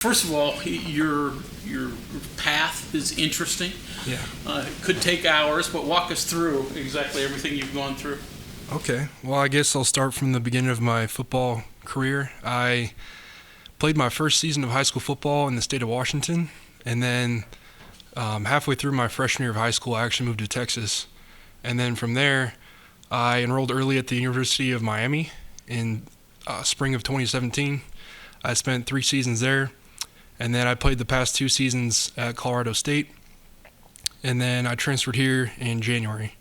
First of all, your path is interesting. Yeah. It could take hours, but walk us through exactly everything you've gone through. Okay. Well, I guess I'll start from the beginning of my football career. I played my first season of high school football in the state of Washington, and then halfway through my freshman year of high school, I actually moved to Texas. And then from there, I enrolled early at the University of Miami in spring of 2017. I spent 3 seasons there, and then I played the past 2 seasons at Colorado State, and then I transferred here in January,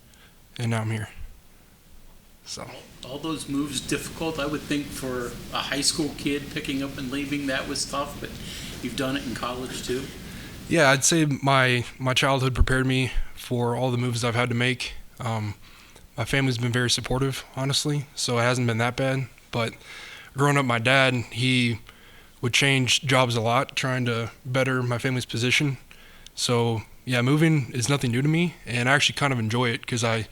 and now I'm here. So all those moves difficult. I would think for a high school kid picking up and leaving that was tough, but you've done it in college too. Yeah, I'd say my childhood prepared me for all the moves I've had to make. My family's been very supportive, honestly, so it hasn't been that bad. But growing up, my dad, he would change jobs a lot, trying to better my family's position. So yeah, moving is nothing new to me, and I actually kind of enjoy it because I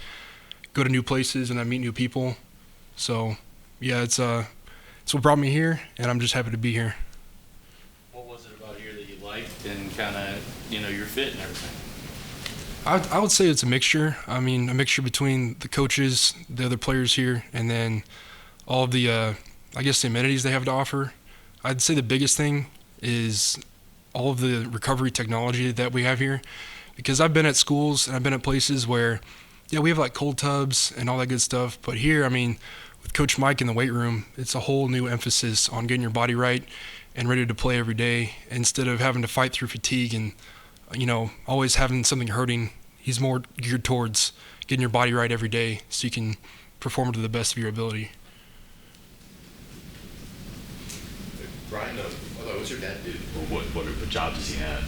go to new places and I meet new people. So yeah, it's what brought me here, and I'm just happy to be here. What was it about here that you liked and kind of, your fit and everything? I would say it's a mixture. I mean, a mixture between the coaches, the other players here, and then all of the, I guess, the amenities they have to offer. I'd say the biggest thing is all of the recovery technology that we have here, because I've been at schools and I've been at places where, yeah, we have like cold tubs and all that good stuff. But here, I mean, with Coach Mike in the weight room, it's a whole new emphasis on getting your body right and ready to play every day instead of having to fight through fatigue and, always having something hurting. He's more geared towards getting your body right every day so you can perform to the best of your ability. Brian, what's your dad do? What job does he have?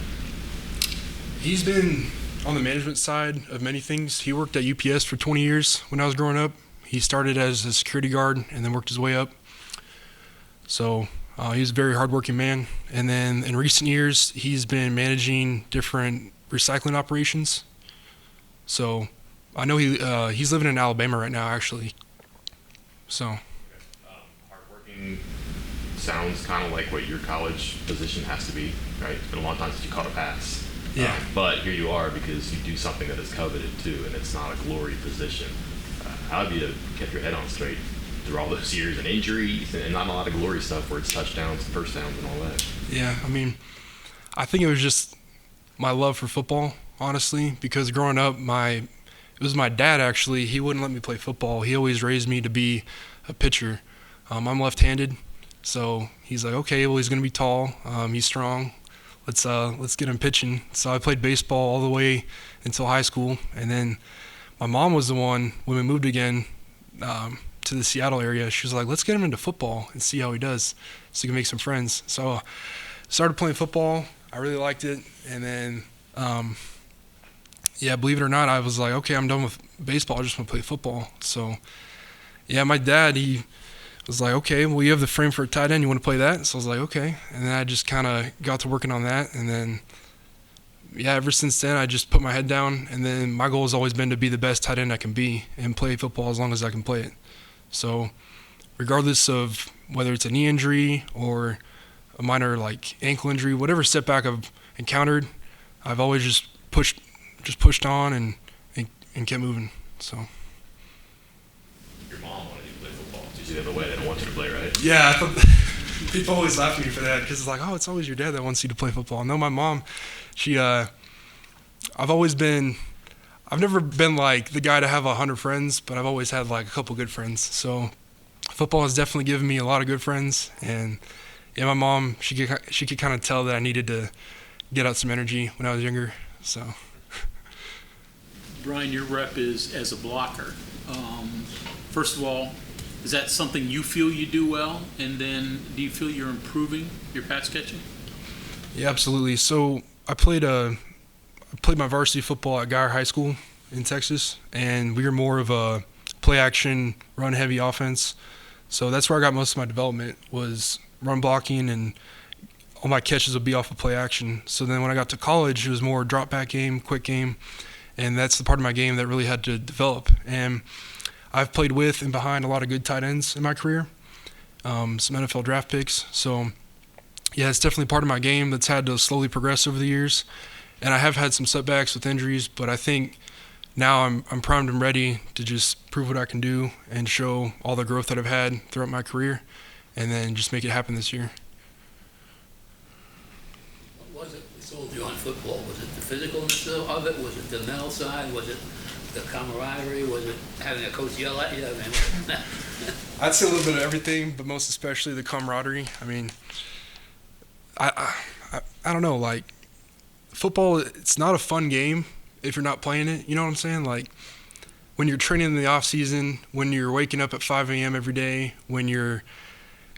He's been on the management side of many things. He worked at UPS for 20 years when I was growing up. He started as a security guard and then worked his way up. So he's a very hardworking man. And then in recent years, he's been managing different recycling operations. So I know he's living in Alabama right now, actually. So Hardworking sounds kind of like what your college position has to be, right? It's been a long time since you caught a pass. Yeah. But here you are because you do something that is coveted too, and it's not a glory position. How have you kept your head on straight through all those years and injuries and not a lot of glory stuff where it's touchdowns and first downs and all that? Yeah, I mean, I think it was just my love for football, honestly, because growing up, it was my dad, actually. He wouldn't let me play football. He always raised me to be a pitcher. I'm left-handed, so he's like, okay, well, he's going to be tall. He's strong. Let's get him pitching. So I played baseball all the way until high school, and then my mom was the one, when we moved again to the Seattle area, she was like, let's get him into football and see how he does so he can make some friends. So I started playing football. I really liked it, and then believe it or not, I was like, okay, I'm done with baseball. I just want to play football. So yeah, my dad, he was like, okay, well, you have the frame for a tight end. You want to play that? So I was like, okay. And then I just kind of got to working on that. And then, yeah, ever since then, I just put my head down. And then my goal has always been to be the best tight end I can be and play football as long as I can play it. So regardless of whether it's a knee injury or a minor like ankle injury, whatever setback I've encountered, I've always just pushed on and kept moving. So. Your mom wanted you to play football. Did you see the way they don't want you to play, right? Yeah, I thought people always laugh at me for that because it's like, oh, it's always your dad that wants you to play football. No, my mom, I've never been like the guy to have 100 friends, but I've always had like a couple good friends. So football has definitely given me a lot of good friends. And yeah, my mom, she could kind of tell that I needed to get out some energy when I was younger. So. Brian, your rep is as a blocker. First of all, is that something you feel you do well? And then do you feel you're improving your pass catching? Yeah, absolutely. So I played my varsity football at Guyer High School in Texas, and we were more of a play-action, run-heavy offense. So that's where I got most of my development, was run blocking, and all my catches would be off of play-action. So then when I got to college, it was more drop-back game, quick game, and that's the part of my game that really had to develop. And I've played with and behind a lot of good tight ends in my career, some NFL draft picks. So yeah, it's definitely part of my game that's had to slowly progress over the years. And I have had some setbacks with injuries, but I think now I'm primed and ready to just prove what I can do and show all the growth that I've had throughout my career, and then just make it happen this year. What was it that sold you on football? Was it the physicalness of it? Was it the mental side? Was it the camaraderie? Was it having a coach yell at you? I mean, I'd say a little bit of everything, but most especially the camaraderie. I mean, I don't know, like, football, it's not a fun game if you're not playing it. You know what I'm saying? Like, when you're training in the off season, when you're waking up at 5 a.m. every day, when you're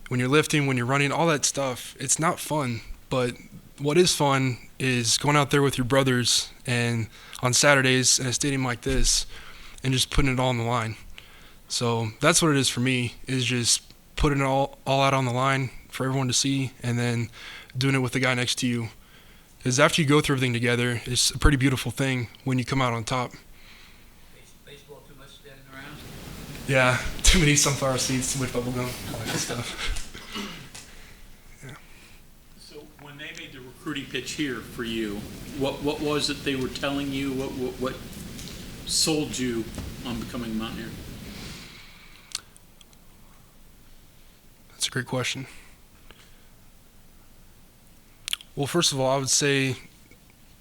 lifting, when you're running, all that stuff, it's not fun. But what is fun is going out there with your brothers and on Saturdays in a stadium like this and just putting it all on the line. So that's what it is for me, is just putting it all out on the line for everyone to see, and then doing it with the guy next to you. Because after you go through everything together, it's a pretty beautiful thing when you come out on top. baseball too much standing around? Yeah, too many sunflower seeds, too much bubble gum, all that stuff. So when they made the recruiting pitch here for you, what was it they were telling you? What sold you on becoming a Mountaineer? That's a great question. Well, first of all, I would say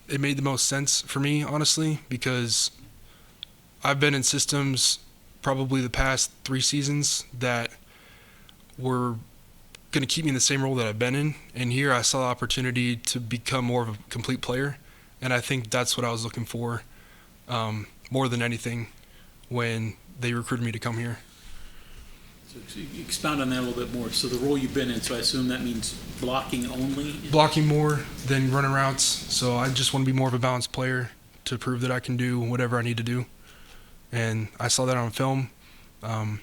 it made the most sense for me, honestly, because I've been in systems probably the past 3 seasons that were going to keep me in the same role that I've been in. And here I saw the opportunity to become more of a complete player. And I think that's what I was looking for more than anything when they recruited me to come here. So expound on that a little bit more. So the role you've been in, so I assume that means blocking only? Blocking more than running routes. So I just want to be more of a balanced player to prove that I can do whatever I need to do. And I saw that on film. And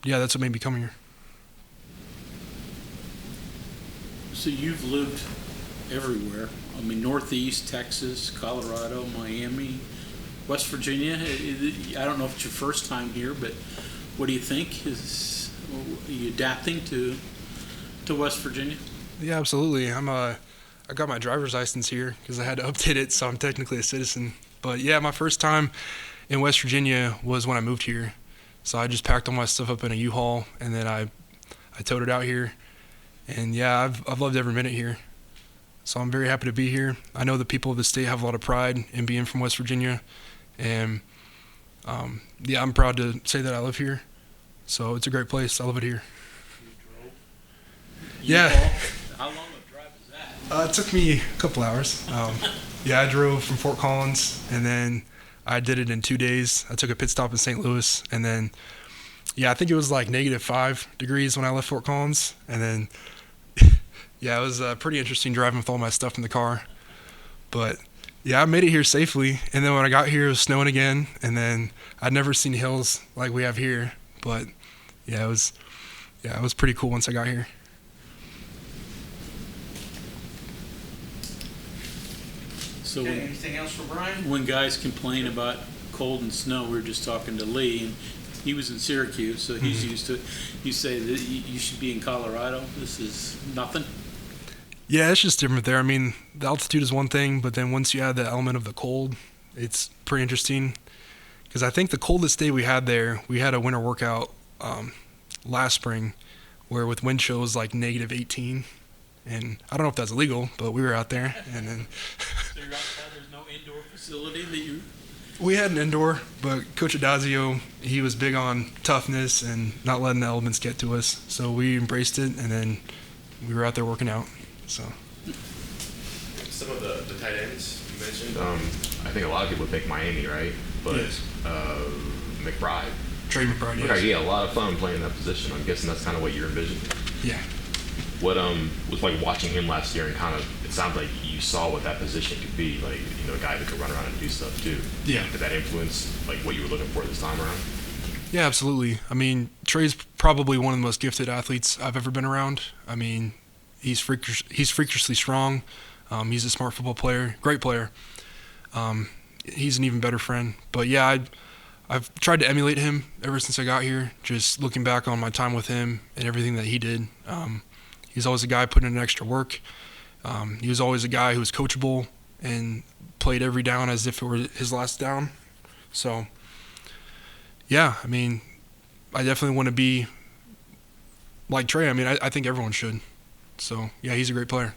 yeah, that's what made me come here. So you've lived everywhere. I mean, Northeast, Texas, Colorado, Miami, West Virginia. I don't know if it's your first time here, but what do you think? Are you adapting to West Virginia? Yeah, absolutely. I got my driver's license here because I had to update it, so I'm technically a citizen. But yeah, my first time in West Virginia was when I moved here. So I just packed all my stuff up in a U-Haul, and then I towed it out here. And yeah, I've loved every minute here. So I'm very happy to be here. I know the people of the state have a lot of pride in being from West Virginia. And yeah, I'm proud to say that I live here. So it's a great place. I love it here. Yeah. How long of a drive is that? It took me a couple hours. Yeah, I drove from Fort Collins, and then I did it in 2 days. I took a pit stop in St. Louis, and then, yeah, I think it was like -5 degrees when I left Fort Collins. And then, yeah, it was pretty interesting driving with all my stuff in the car. But, yeah, I made it here safely. And then when I got here, it was snowing again. And then I'd never seen hills like we have here. But, yeah, it was pretty cool once I got here. So Okay, anything else for Brian? when guys complain about cold and snow, we were just talking to Lee, and he was in Syracuse, so he's used to it. You say that you should be in Colorado. This is nothing. Yeah, it's just different there. I mean, the altitude is one thing, but then once you add the element of the cold, it's pretty interesting. Because I think the coldest day we had there, we had a winter workout last spring where with wind chill was like -18. And I don't know if that's illegal, but we were out there. And then So you're outside, there's no indoor facility that you... we had an indoor, but Coach Adazio, he was big on toughness and not letting the elements get to us. So we embraced it, and then we were out there working out. So Some of the tight ends you mentioned, I think a lot of people think Miami, right? But Yes. McBride. Trey McBride, Okay, yes. yeah, a lot of fun playing that position. I'm guessing that's kind of what you envisioned. Yeah. What was like watching him last year, and kind of it sounds like you saw what that position could be, like, you know, a guy that could run around and do stuff too. Yeah. Did that influence like what you were looking for this time around? Yeah, absolutely. I mean, Trey's probably one of the most gifted athletes I've ever been around. I mean, he's freakishly strong. He's a smart football player, great player. He's an even better friend. But yeah, I've tried to emulate him ever since I got here. Just looking back on my time with him and everything that he did, He's always a guy putting in extra work. He was always a guy who was coachable and played every down as if it were his last down. So, yeah, I mean, I definitely want to be like Trey. I mean, I think everyone should. So, yeah, he's a great player.